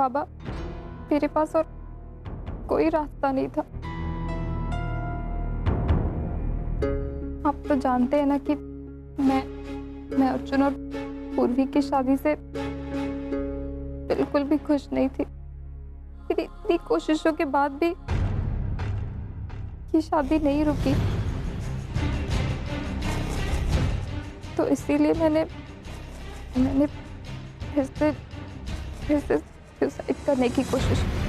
बाबा, मेरे पास और कोई रास्ता नहीं था। आप तो जानते हैं ना कि मैं अर्जुन और पूर्वी की शादी से बिल्कुल भी खुश नहीं थी। फिर इतनी कोशिशों के बाद भी ये शादी नहीं रुकी, तो इसीलिए मैंने फिर से सुसाइड करने की कोशिश की।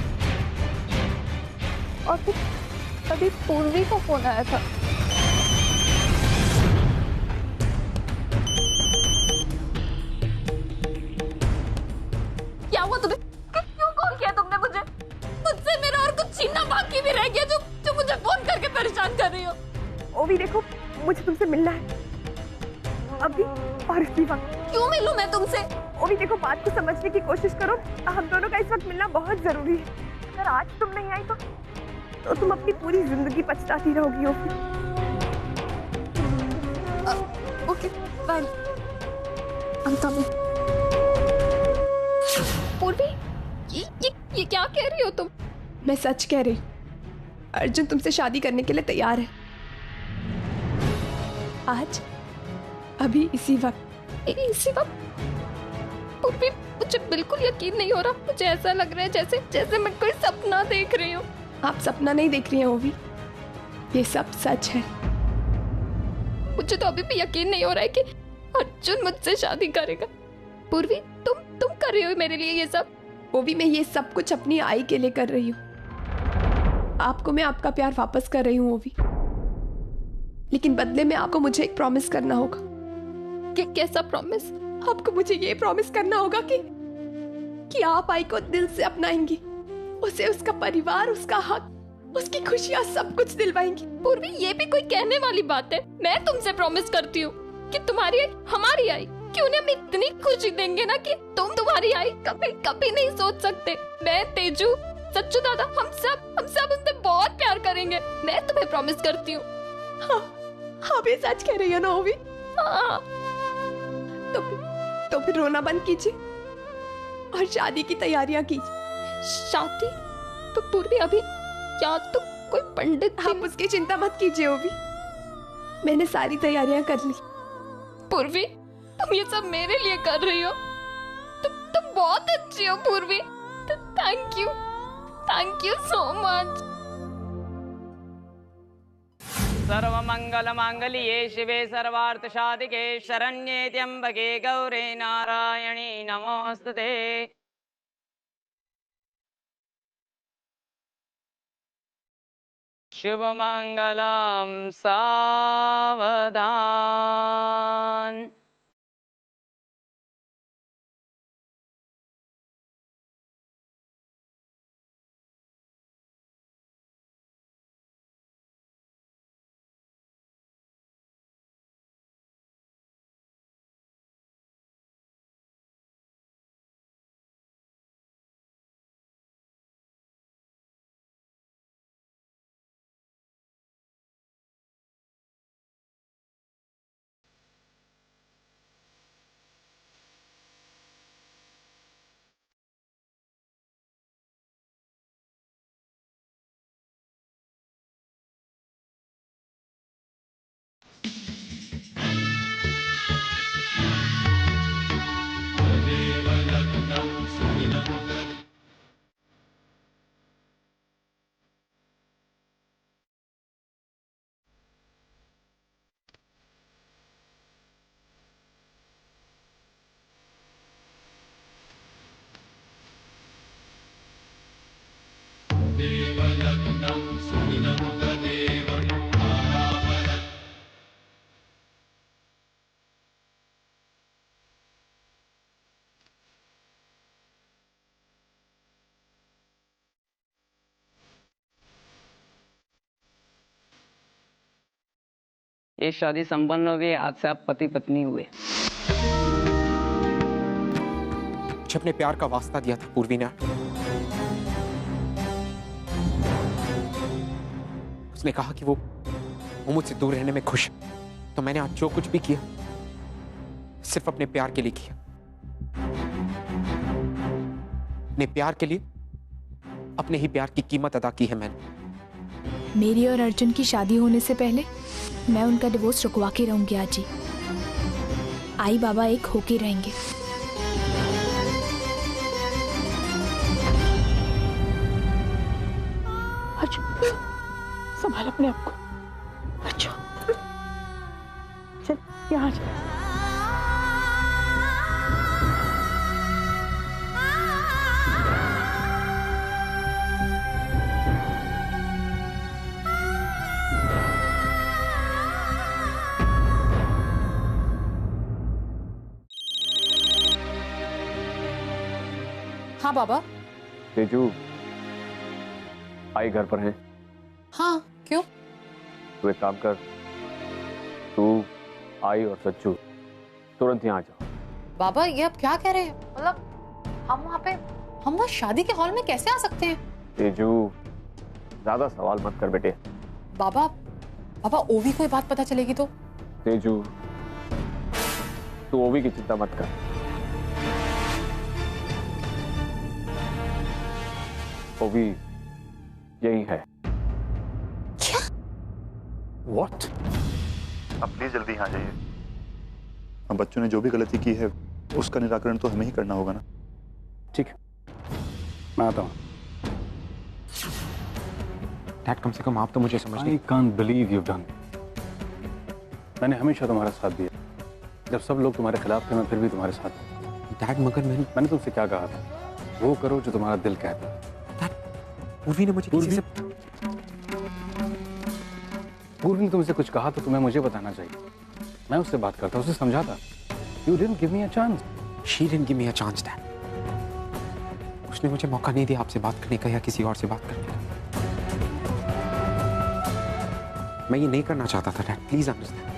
और फिर तभी पूर्वी का फोन आया था। क्या हुआ तुम्हें? क्यों कॉल किया तुमने मुझे? मुझसे मेरा और कुछ छीनना बाकी भी रह गया जो मुझे फोन करके परेशान कर रही हो। ओवी देखो, मुझे तुमसे मिलना है अभी और इसी वक्त। क्यों मिलूं मैं तुमसे? ओवी देखो, बात को समझने की कोशिश करो। हम दोनों का इस वक्त मिलना बहुत जरूरी है। अगर आज तुम नहीं आई तो तुम अपनी पूरी जिंदगी पछताती रहोगी ओवी। Okay fine, I'm coming। पूर्वी, ये क्या कह रही हो तुम? मैं सच कह रही हूँ, अर्जुन तुमसे शादी करने के लिए तैयार है। आज, अभी, इसी वक्त। इसी वक्त? पूर्वी, मुझे बिल्कुल यकीन नहीं हो रहा। मुझे ऐसा लग रहा है जैसे मैं कोई सपना देख रही हूँ। आप सपना नहीं देख रही हैं ओवी, ये सब सच है। मुझे तो अभी भी यकीन नहीं हो रहा है कि अर्जुन मुझसे शादी करेगा। पूर्वी, तुम कर रही हो मेरे लिए ये सब? ओवी, मैं ये सब कुछ अपनी आई के लिए कर रही हूँ। आपको मैं आपका प्यार वापस कर रही हूँ ओवी, लेकिन बदले में आपको मुझे एक प्रॉमिस करना होगा। कैसा प्रॉमिस? आपको मुझे ये प्रॉमिस करना होगा कि आप आई को दिल से अपनाएंगी, उसे उसका परिवार, उसका हक, उसकी खुशियाँ सब कुछ दिलवाएंगी। पूर्वी, ये भी कोई कहने वाली बात है? मैं तुमसे प्रॉमिस करती हूँ कि तुम्हारी आई हमारी आई, कि उन्हें हम इतनी खुशी देंगे ना कि तुम्हारी आई कभी नहीं सोच सकते। मैं, तेजू, सच्चू दादा, हम सब उनसे बहुत प्यार करेंगे। मैं तुम्हें प्रॉमिस करती हूँ। हाँ, आप ये सच कह रही हो ना ओवी? हाँ। तो फिर रोना बंद कीजिए और शादी की तैयारियां कीजिए। शादी? तो पूर्वी, अभी क्या तो कोई पंडित? आप उसकी चिंता मत कीजिए ओवी, मैंने सारी तैयारियां कर ली। पूर्वी, तुम ये सब मेरे लिए कर रही हो? तुम बहुत अच्छी हो Purvi. Thank you so much. सर्वमंगल मांगल्ये शिवे सर्वार्थ साधिके शरण्ये त्र्यंबके गौरे नारायणी नमोस्तुते। शुभमंगलम सावधान। ये शादी संपन्न हो गई, आज से आप पति पत्नी हुए। मुझे अपने प्यार का वास्ता दिया था पूर्वी ने। उसने कहा कि वो मुझसे दूर रहने में खुश है, तो मैंने आज जो कुछ भी किया सिर्फ अपने प्यार के लिए किया। अपने प्यार के लिए अपने ही प्यार की कीमत अदा की है मैंने। मेरी और अर्जुन की शादी होने से पहले मैं उनका डिवोर्स रुकवा के रहूंगी आजी। आई बाबा एक होके रहेंगे। अर्जुन संभाल अपने आप को। अर्जुन चल यहाँ जा। हाँ बाबा। तेजू, आई घर पर हैं? हाँ क्यों? तू एक काम कर, तू आई और सच्चू तुरंत यहाँ आ जाओ। बाबा ये आप क्या कह रहे हैं? मतलब हम वहाँ शादी के हॉल में कैसे आ सकते हैं? तेजू, ज्यादा सवाल मत कर बेटे। बाबा ओवी को ये बात पता चलेगी तो? तेजू, तू ओवी की चिंता मत कर। ओवी यही है। क्या? What? अब प्लीज जल्दी यहाँ जाइए। अब बच्चों ने जो भी गलती की है उसका निराकरण तो हमें ही करना होगा ना। ठीक है, मैं आता हूँ। डैड कम से कम आप तो मुझे समझिए। I can't believe you've done। मैंने हमेशा तुम्हारा साथ दिया। जब सब लोग तुम्हारे खिलाफ थे मैं फिर भी तुम्हारे साथ था। डैड मगर मैंने तुमसे क्या कहा था? वो करो जो तुम्हारा दिल कहता है। पूर्वी ने मुझे किसी से पूर्वी ने तुमसे कुछ कहा तो तुम्हें मुझे बताना चाहिए। मैं उससे बात करता, उसे समझाता। You didn't give me a chance। She didn't give me a chance, Dad। उसने मुझे मौका नहीं दिया आपसे बात करने का या किसी और से बात करने का। मैं ये नहीं करना चाहता था dad, please understand.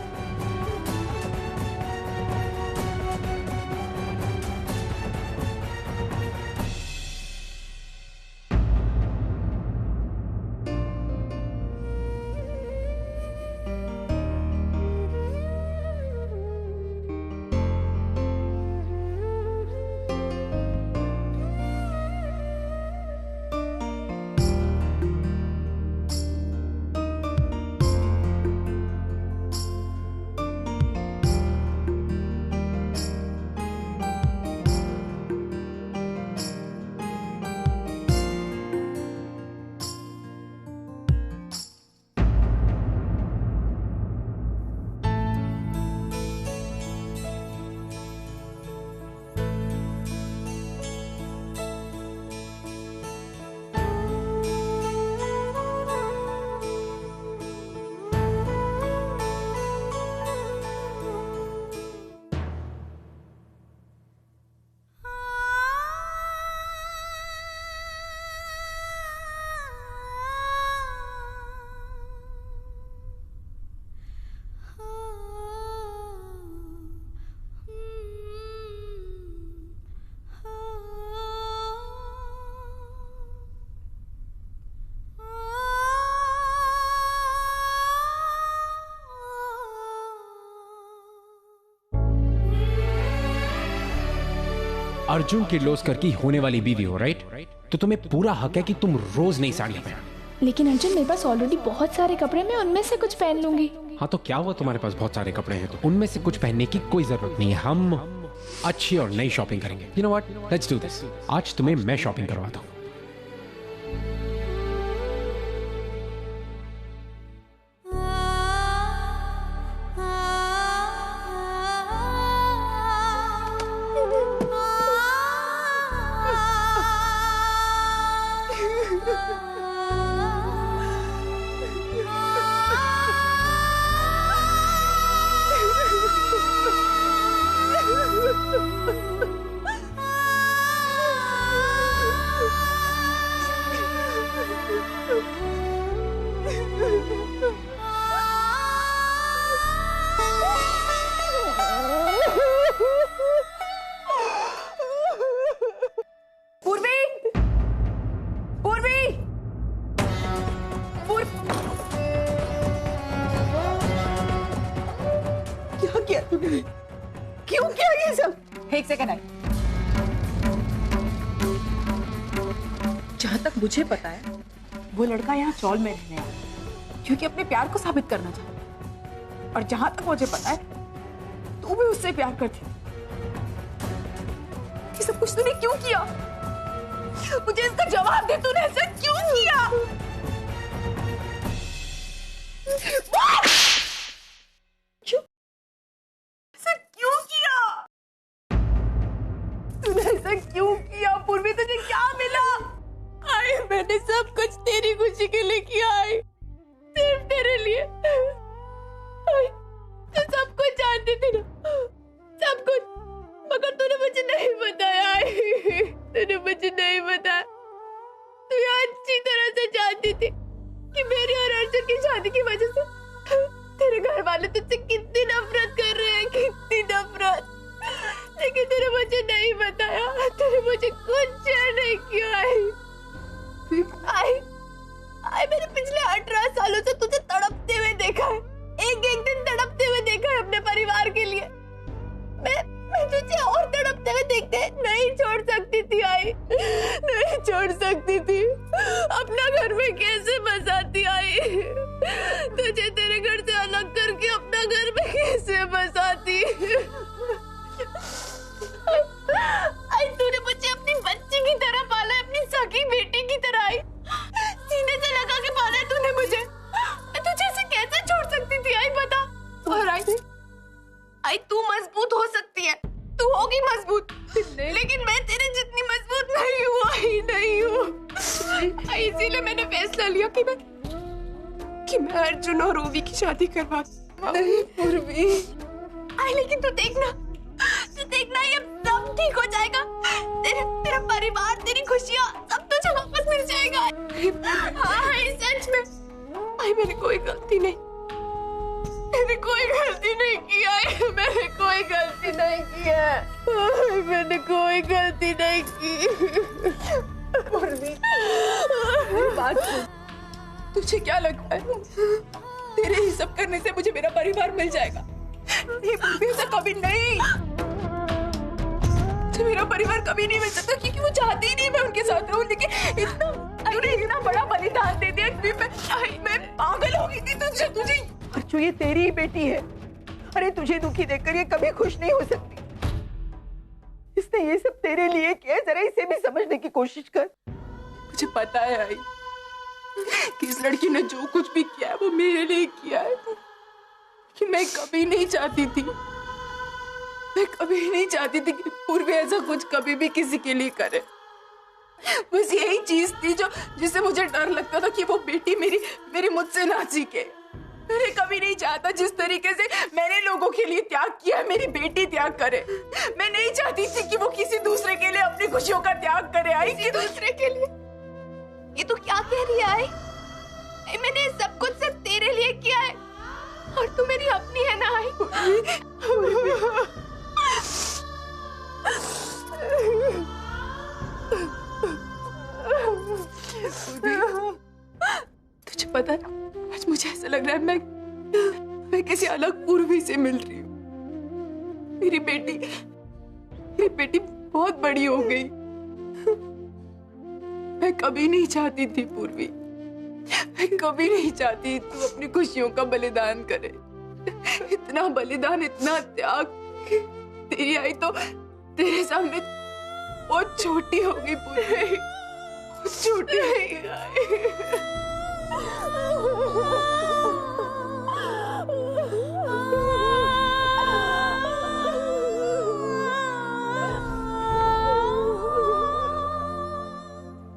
Arjun Kirloskar की होने वाली बीवी हो, राइट? तो तुम्हें पूरा हक है कि तुम रोज नई साड़ियां पहनो। लेकिन अर्जुन मेरे पास ऑलरेडी बहुत सारे कपड़े, मैं उनमें से कुछ पहन लूंगी। हाँ तो क्या हुआ, तुम्हारे पास बहुत सारे कपड़े हैं तो उनमें से कुछ पहनने की कोई जरूरत नहीं है। हम अच्छी और नई शॉपिंग करेंगे। You know what, let's do this. आज तुम्हें मैं शॉपिंग करवाता हूँ। क्यों किया ये सब? एक सेकंड आई। जहाँ तक मुझे पता है वो लड़का यहाँ चौल में रहने आया क्योंकि अपने प्यार को साबित करना चाहता है। और जहाँ तक मुझे पता है तू भी उससे प्यार करती थी। ये सब कुछ तूने क्यों किया? मुझे इसका जवाब दे, तूने ऐसा क्यों किया? क्यों? ऐसा क्यों किया? तूने ऐसा क्यों किया? पूर्वी तुझे क्या मिला? आई मैंने सब कुछ तेरी खुशी के लिए किया है, सिर्फ तेरे लिए। आई तू सब कुछ जानती थी ना, सब कुछ, मगर तूने मुझे नहीं बताया। तूने मुझे नहीं बताया। तू यहाँ अच्छी तरह से जानती थी कि मेरी और अर्जुन की शादी की वजह से तेरे घर वाले तुझसे कितनी नफरत कर रहे हैं, कितनी नफरत, लेकिन तूने मुझे नहीं बताया। तूने मुझे कुछ शेयर नहीं किया। आई मैंने पिछले 18 सालों से तुझे तड़पते हुए देखा है, एक एक दिन तड़पते हुए देखा है अपने परिवार के लिए। मैं तुझे और तड़पते हुए देखते नहीं छोड़ सकती थी। आई नहीं छोड़ सकती थी। अपना घर में कैसे बसाती? आई तुझे तेरे घर से अलग करके अपना घर में कैसे बसाती? आई तूने मुझे अपनी बच्ची की तरह पाला, अपनी सगी बेटी की तरह। आई सीने से लगा के पाला तूने मुझे। मैं तुझे ऐसे कैसे छोड़ सकती थी? आई बता। और आई तू मजबूत हो सकती है, तू होगी मजबूत, लेकिन मैं तेरे जितनी मजबूत नहीं हूँ। आई नहीं हूँ। इसीलिए मैंने फैसला लिया कि मैं अर्जुन और ओवी की शादी करवा। नहीं पूर्वी। आई लेकिन तू देखना ये सब ठीक हो जाएगा। तेरा परिवार, तेरी खुशियाँ सब तुझे वापस मिल जाएगा। हाँ सच में। आई मैंने कोई गलती नहीं की। आई मैंने कोई गलती नहीं की है। मैंने कोई गलती नहीं की। बात सुन, तुझे क्या लगता है तेरे ये सब करने से मुझे मेरा परिवार मिल जाएगा? नहीं पूर्वी, ऐसा कभी नहीं। मेरा परिवार कभी नहीं मिल सकता क्योंकि वो चाहती ही नहीं मैं उनके साथ रहूं। लेकिन इतना बड़ा बलिदान दे दिया कि मैं पागल हो गई थी तुझे। अर्जुन ये तेरी ही बेटी है। अरे तुझे दुखी देखकर ये कभी खुश नहीं हो सकती। इसने ये सब तेरे लिए किया, जरा इसे भी समझने की कोशिश कर। मुझे पता है आई कि इस लड़की ने जो कुछ भी किया है वो मेरे लिए किया है। कि मैं कभी नहीं चाहती थी कि पूर्वी ऐसा कुछ कभी भी किसी के लिए करे। बस यही चीज थी जिससे मुझे डर लगता था कि वो बेटी मेरी मुझसे ना सीखे। मैंने कभी नहीं चाहता जिस तरीके से मैंने लोगों के लिए त्याग किया है मेरी बेटी त्याग करे। मैं नहीं चाहती थी कि वो किसी दूसरे के लिए अपनी खुशियों का त्याग करे। आई किसी दूसरे के लिए? ये तो क्या कह रही है? आई मैंने सब कुछ सिर्फ तेरे लिए किया है और तू मेरी अपनी है ना। आई तुझे पता है आज मुझे ऐसा लग रहा है मैं किसी अलग पूर्वी से मिल रही हूँ। मेरी बेटी बहुत बड़ी हो गई। मैं कभी नहीं चाहती थी पूर्वी, मैं कभी नहीं चाहती तू अपनी खुशियों का बलिदान करे। इतना बलिदान, इतना त्याग। तेरी आई तो तेरे सामने बहुत छोटी हो गई पूर्वी, बहुत छोटी हो गई।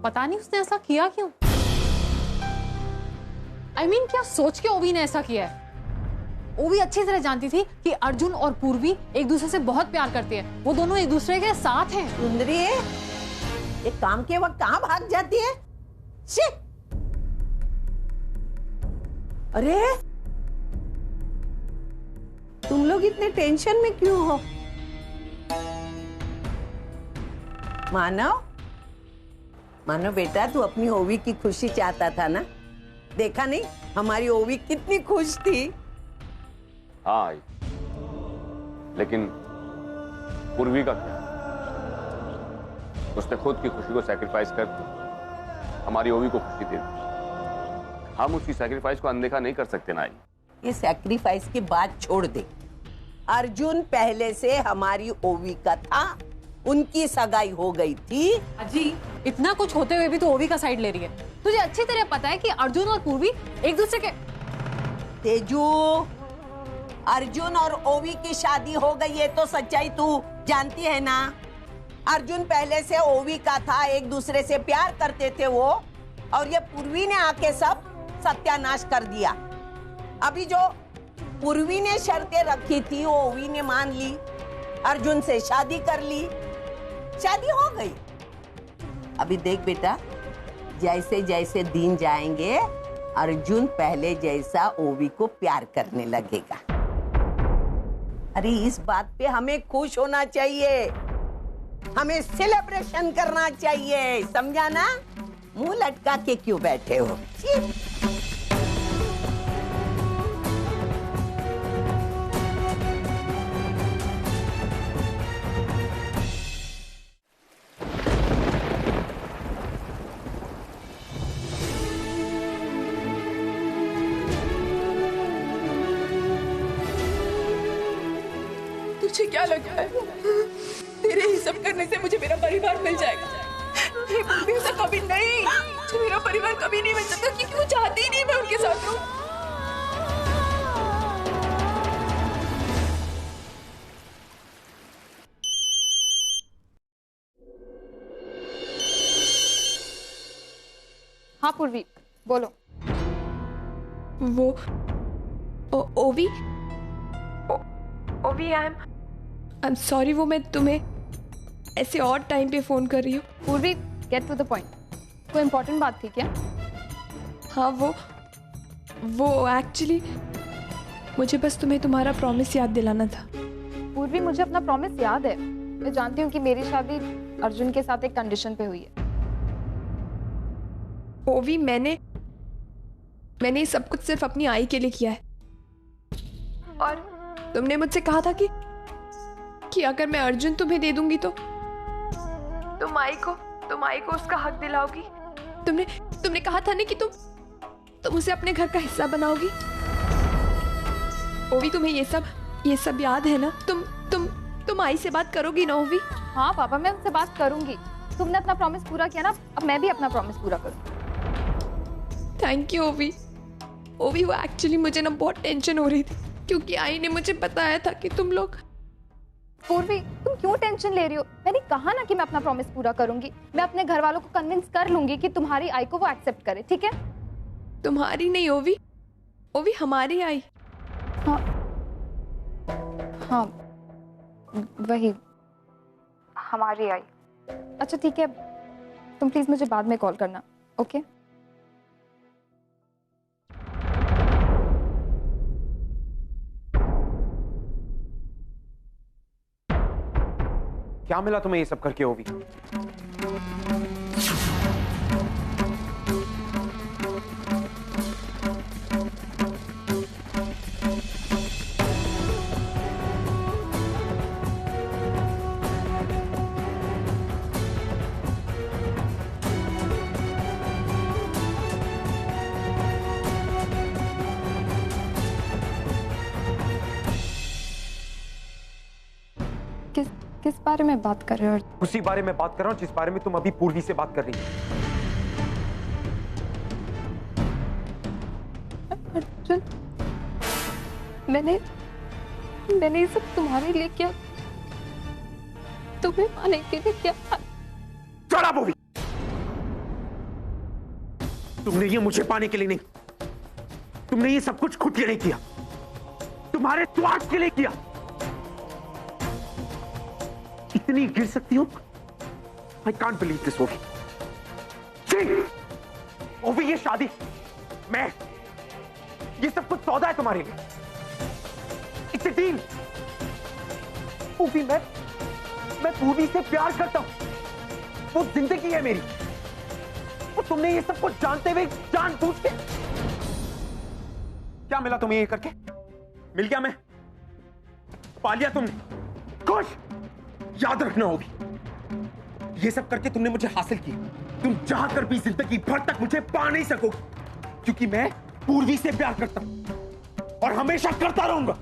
पता नहीं उसने ऐसा किया क्यों। I mean, क्या सोच के ओवी ने ऐसा किया है? ओवी अच्छी तरह जानती थी कि अर्जुन और पूर्वी एक दूसरे से बहुत प्यार करते हैं। वो दोनों एक दूसरे के साथ हैं। सुंदरी, ये काम के वक्त कहाँ भाग जाती है? अरे तुम लोग इतने टेंशन में क्यों हो? मानो बेटा, तू अपनी ओवी की खुशी चाहता था ना? देखा नहीं हमारी ओवी कितनी खुश थी। हाँ, लेकिन पूर्वी का क्या? उसने खुद की खुशी को सैक्रिफाइस कर हमारी ओवी को खुशी दे दो। हम उसकी सैक्रिफाइस को अनदेखा नहीं कर सकते ना। ये सैक्रिफाइस की बात छोड़ दे। अर्जुन पहले से हमारी ओवी का था, उनकी सगाई हो गई थी। अजी इतना कुछ होते हुए भी तो ओवी का साइड ले रही है। तुझे अच्छी तरह पता है कि अर्जुन और पूर्वी एक दूसरे के। तेजू, अर्जुन और ओवी की शादी हो गई है तो सच्चाई तू जानती है ना। अर्जुन पहले से ओवी का था, एक दूसरे से प्यार करते थे वो, और ये पूर्वी ने आके सब सत्यानाश कर दिया। अभी जो पूर्वी ने शर्तें रखी थी वो ओवी ने मान ली, अर्जुन से शादी कर ली, शादी हो गई। अभी देख बेटा, जैसे जैसे दिन जाएंगे अर्जुन पहले जैसा ओवी को प्यार करने लगेगा। अरे इस बात पे हमें खुश होना चाहिए, हमें सेलिब्रेशन करना चाहिए, समझा ना? मुंह लटका के क्यों बैठे हो? तुझे क्या लगता है तेरे ही सब करने से मुझे मेरा परिवार मिल जाएगा? ये पूर्वी से कभी नहीं, मुझे मेरा परिवार कभी नहीं मिल सकता क्योंकि वो चाहती ही नहीं मैं उनके साथ रहूं। हाँ पूर्वी बोलो। वो ओवी ओवी आई एम सॉरी, वो मैं तुम्हें ऐसे और टाइम पे फोन कर रही हूँ। पूर्वी गेट टू द पॉइंट, कोई इम्पोर्टेंट बात थी क्या? हाँ वो एक्चुअली मुझे बस तुम्हें तुम्हारा प्रॉमिस याद दिलाना था। पूर्वी मुझे अपना प्रॉमिस याद है, मैं जानती हूँ कि मेरी शादी अर्जुन के साथ एक कंडीशन पे हुई है। ओवी मैंने ये सब कुछ सिर्फ अपनी आई के लिए किया है, और तुमने मुझसे कहा था कि अगर मैं अर्जुन तुम्हें दे दूंगी तो तुम आई को उसका हक दिलाओगी। तुमने कहा था ना कि तुम उसे अपने घर का हिस्सा बनाओगी। ओवी तुम्हें ये सब याद है ना? तुम आई से बात करोगी ना ओवी? हाँ पापा, मैं उनसे बात करूंगी। तुमने अपना प्रॉमिस पूरा किया ना, अब मैं भी अपना प्रॉमिस पूरा करूंगी। थैंक यू ओवी। वो एक्चुअली मुझे ना बहुत टेंशन हो रही थी क्योंकि आई ने मुझे बताया था कि तुम लोग। पूर्वी तुम क्यों टेंशन ले रही हो? मैंने कहा ना कि मैं अपना प्रॉमिस पूरा करूंगी। मैं अपने घर वालों को कन्विंस कर लूंगी कि तुम्हारी आई को वो एक्सेप्ट करे, ठीक है? तुम्हारी नहीं ओवी, हमारी आई। हाँ वही हमारी आई। अच्छा ठीक है, तुम प्लीज मुझे बाद में कॉल करना, ओके? क्या मिला तुम्हें ये सब करके ओवी? किस बारे में बात कर रहे हो? उसी बारे में बात कर रहा हूँ जिस बारे में तुम अभी पूर्वी से बात कर रही हो। अर्जुन, मैंने ये सब तुम्हारे लिए किया, तुम्हें पाने के लिए किया। चढ़ा पूर्वी, तुमने ये मुझे पाने के लिए नहीं, तुमने ये सब कुछ खुद के लिए किया, तुम्हारे स्वार्थ के लिए किया। इतनी गिर सकती हो? I can't believe this, ओवी। ओवी ये शादी, मैं, ये सब कुछ सौदा है तुम्हारे लिए। It's a deal। ओवी मैं पूर्वी से प्यार करता हूं, वो जिंदगी है मेरी, और तुमने ये सब कुछ जानते हुए जानबूझ के। क्या मिला तुम्हें ये करके? मिल गया मैं, पा लिया तुमने, खुश? याद रखना होगी, ये सब करके तुमने मुझे हासिल किया। तुम चाह कर भी जिंदगी भर तक मुझे पा नहीं सकोगे, क्योंकि मैं पूर्वी से प्यार करता हूं और हमेशा करता रहूंगा।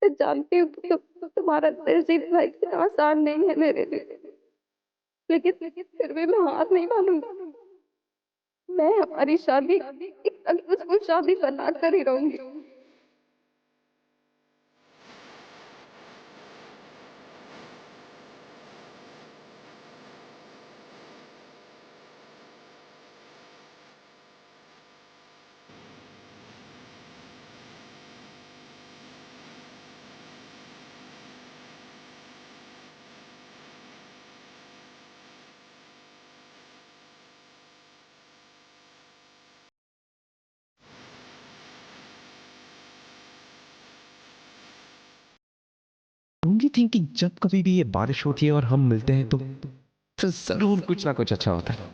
मैं जानती हूँ तुम्हारा दिल जीतना इतना आसान नहीं है मेरे लिए, लेकिन फिर भी मैं हार नहीं मानूंगी। मैं हमारी शादी एक सक्सेसफुल शादी बना कर ही रहूंगी। डोंट यू थिंक कि जब कभी भी ये बारिश होती है और हम मिलते हैं तो जरूर कुछ ना कुछ अच्छा होता है।